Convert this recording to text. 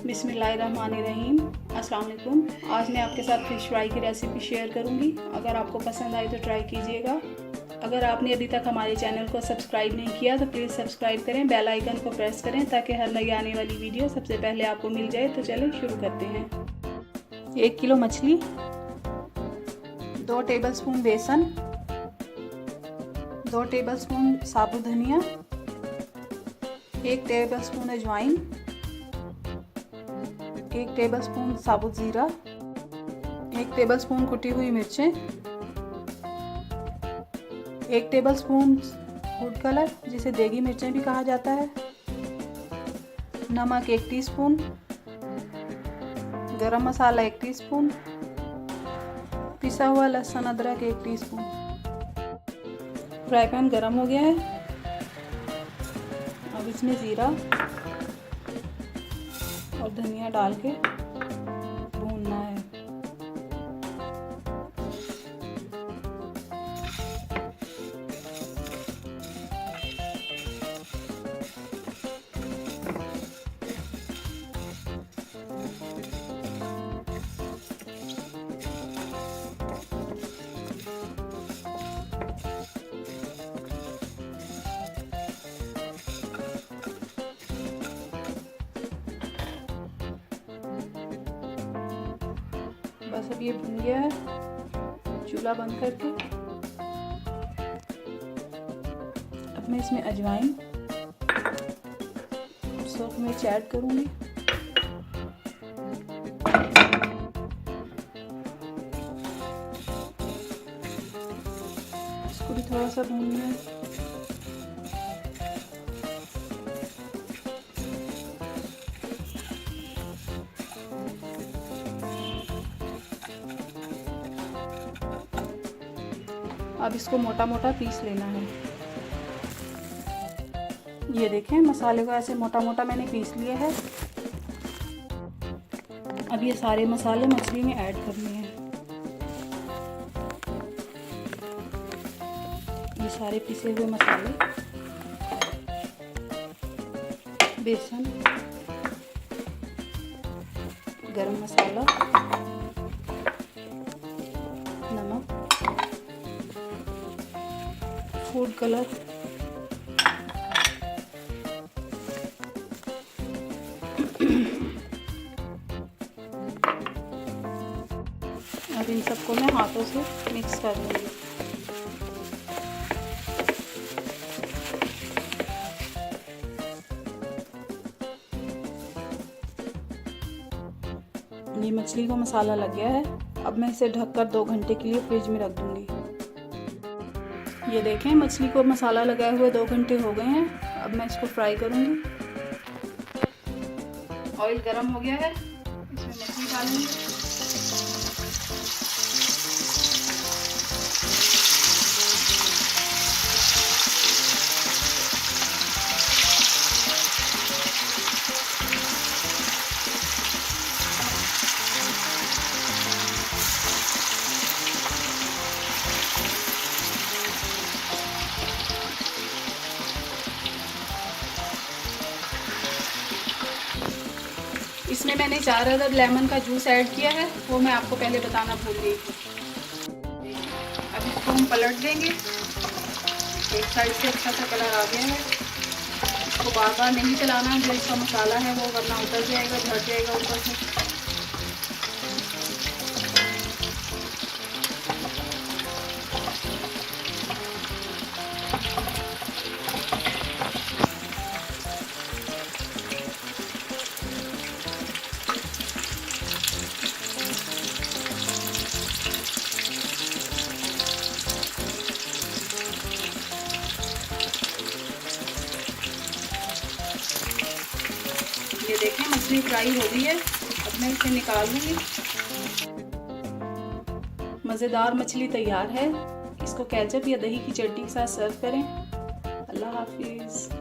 बिस्मिल्लाहिर्रहमानिर्रहीम। अस्सलाम वालेकुम। आज मैं आपके साथ फ़िश फ्राई की रेसिपी शेयर करूंगी। अगर आपको पसंद आई तो ट्राई कीजिएगा। अगर आपने अभी तक हमारे चैनल को सब्सक्राइब नहीं किया तो प्लीज़ सब्सक्राइब करें, बेल आइकन को प्रेस करें ताकि हर नई आने वाली वीडियो सबसे पहले आपको मिल जाए। तो चलें शुरू करते हैं। 1 किलो मछली, 2 टेबलस्पून बेसन, 2 टेबलस्पून साबुत धनिया, 1 टेबलस्पून अजवाइन, 1 टेबलस्पून साबुत ज़ीरा, 1 टेबलस्पून कुटी हुई मिर्चें, 1 टेबलस्पून फूड कलर जिसे देगी मिर्चें भी कहा जाता है, नमक 1 टीस्पून, गरम मसाला 1 टीस्पून, पिसा हुआ लहसुन अदरक 1 टीस्पून। फ्राई पैन गरम हो गया है। अब इसमें ज़ीरा और धनिया डाल के भूनना है। बस अब ये भून गया है। चूल्हा बंद करके अब मैं इसमें अजवाइन और सूखी मिर्च ऐड करूंगी। इसको भी थोड़ा सा भूनना है। अब इसको मोटा मोटा पीस लेना है। ये देखें, मसाले को ऐसे मोटा मोटा मैंने पीस लिया है। अब ये सारे मसाले मछली में ऐड करने हैं। ये सारे पिसे हुए मसाले, बेसन, गरम मसाला, नमक, फूड कलर, अब इन सबको मैं हाथों से मिक्स कर लूँगी। ये मछली को मसाला लग गया है। अब मैं इसे ढककर 2 घंटे के लिए फ्रिज में रख दूँगी। ये देखें, मछली को मसाला लगाए हुए 2 घंटे हो गए हैं। अब मैं इसको फ्राई करूँगी। ऑयल गरम हो गया है, इसमें मछली डालूँगी। इसमें मैंने 4 अदद लेमन का जूस ऐड किया है, वो मैं आपको पहले बताना भूल गई थी। अब इसको हम पलट देंगे। एक साइड से अच्छा सा कलर आ गया है। इसको बार बार नहीं चलाना, जो इसका मसाला है वो वरना उतर जाएगा, झड़ जाएगा ऊपर से। ये देखें, मछली फ्राई हो गई है। अब मैं इसे निकाल लूँगी। मज़ेदार मछली तैयार है। इसको केचप या दही की चटनी के साथ सर्व करें। अल्लाह हाफिज़।